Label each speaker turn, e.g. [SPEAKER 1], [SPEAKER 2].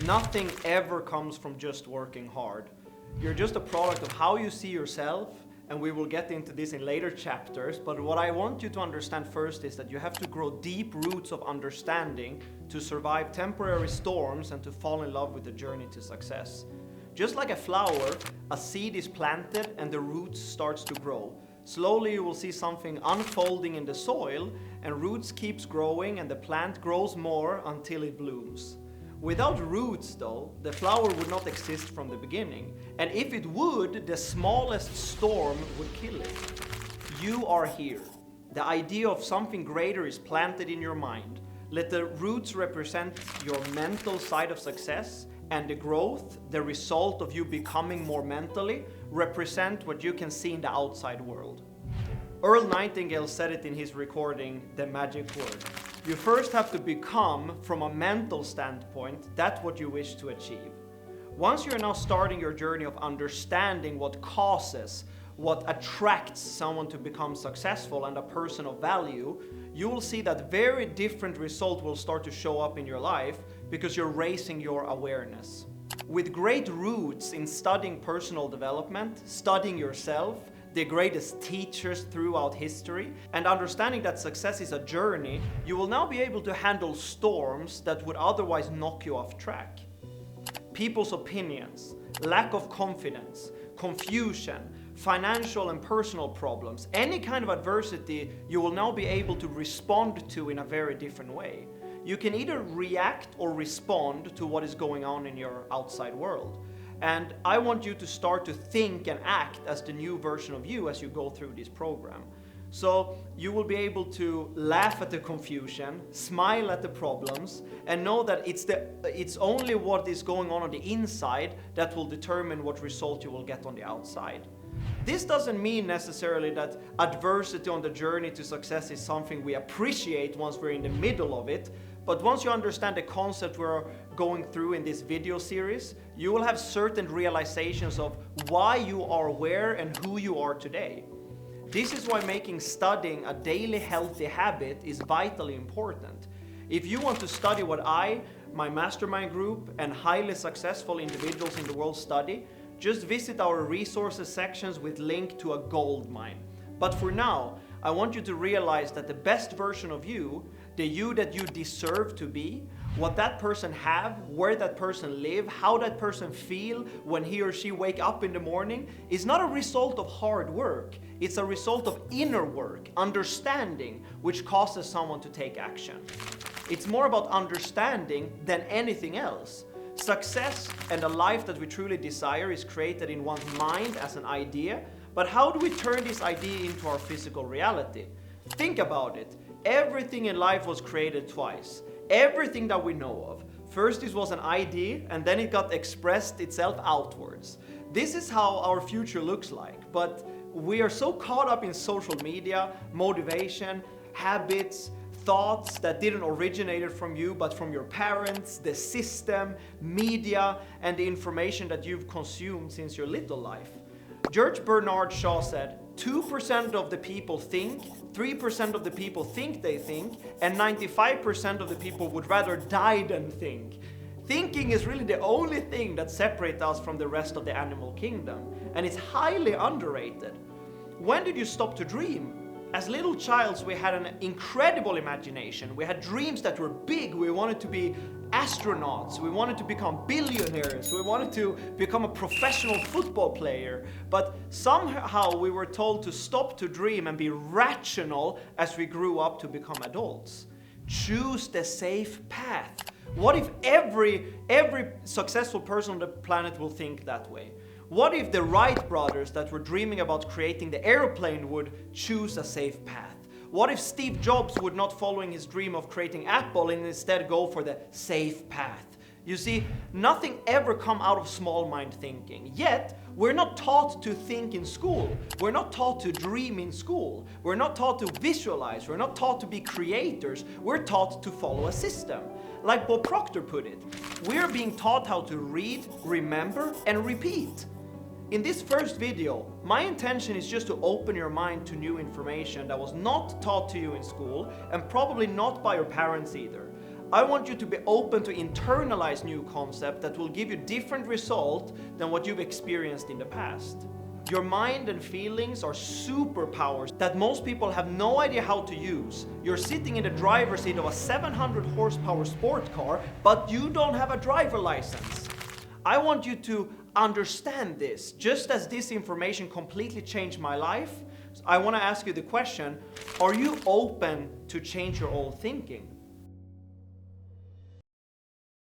[SPEAKER 1] Nothing ever comes from just working hard. You're just a product of how you see yourself, and we will get into this in later chapters, but what I want you to understand first is that you have to grow deep roots of understanding to survive temporary storms and to fall in love with the journey to success. Just like a flower, a seed is planted and the roots starts to grow. Slowly you will see something unfolding in the soil, and roots keeps growing and the plant grows more until it blooms. Without roots though, the flower would not exist from the beginning. And if it would, the smallest storm would kill it. You are here. The idea of something greater is planted in your mind. Let the roots represent your mental side of success, and the growth, the result of you becoming more mentally, represent what you can see in the outside world. Earl Nightingale said it in his recording, The Magic Word. You first have to become, from a mental standpoint, that what you wish to achieve. Once you're now starting your journey of understanding what causes, what attracts someone to become successful and a person of value, you will see that very different result will start to show up in your life because you're raising your awareness. With great roots in studying personal development, studying yourself, the greatest teachers throughout history, and understanding that success is a journey, you will now be able to handle storms that would otherwise knock you off track. People's opinions, lack of confidence, confusion, financial and personal problems, any kind of adversity you will now be able to respond to in a very different way. You can either react or respond to what is going on in your outside world. And I want you to start to think and act as the new version of you as you go through this program. So you will be able to laugh at the confusion, smile at the problems, and know that it's only what is going on the inside that will determine what result you will get on the outside. This doesn't mean necessarily that adversity on the journey to success is something we appreciate once we're in the middle of it, but once you understand the concept we're going through in this video series, you will have certain realizations of why you are where and who you are today. This is why making studying a daily healthy habit is vitally important. If you want to study what my mastermind group, and highly successful individuals in the world study, just visit our resources sections with link to a gold mine. But for now, I want you to realize that the best version of you, the you that you deserve to be, what that person have, where that person live, how that person feel when he or she wake up in the morning, is not a result of hard work. It's a result of inner work, understanding, which causes someone to take action. It's more about understanding than anything else. Success and a life that we truly desire is created in one's mind as an idea, but how do we turn this idea into our physical reality? Think about it. Everything in life was created twice. Everything that we know of. First it was an idea, and then it got expressed itself outwards. This is how our future looks like, but we are so caught up in social media, motivation, habits, thoughts that didn't originate from you but from your parents, the system, media, and the information that you've consumed since your little life. George Bernard Shaw said, 2% of the people think, 3% of the people think they think, and 95% of the people would rather die than think. Thinking is really the only thing that separates us from the rest of the animal kingdom, and it's highly underrated. When did you stop to dream? As little childs, we had an incredible imagination. We had dreams that were big. We wanted to be astronauts. We wanted to become billionaires. We wanted to become a professional football player. But somehow we were told to stop to dream and be rational as we grew up to become adults. Choose the safe path. What if every successful person on the planet will think that way? What if the Wright brothers that were dreaming about creating the airplane would choose a safe path? What if Steve Jobs would not following his dream of creating Apple and instead go for the safe path? You see, nothing ever come out of small mind thinking. Yet, we're not taught to think in school. We're not taught to dream in school. We're not taught to visualize. We're not taught to be creators. We're taught to follow a system. Like Bob Proctor put it, we're being taught how to read, remember, and repeat. In this first video, my intention is just to open your mind to new information that was not taught to you in school and probably not by your parents either. I want you to be open to internalize new concepts that will give you different result than what you've experienced in the past. Your mind and feelings are superpowers that most people have no idea how to use. You're sitting in the driver's seat of a 700 horsepower sport car, but you don't have a driver license. I want you to understand this. Just as this information completely changed my life, I want to ask you the question, are you open to change your old thinking?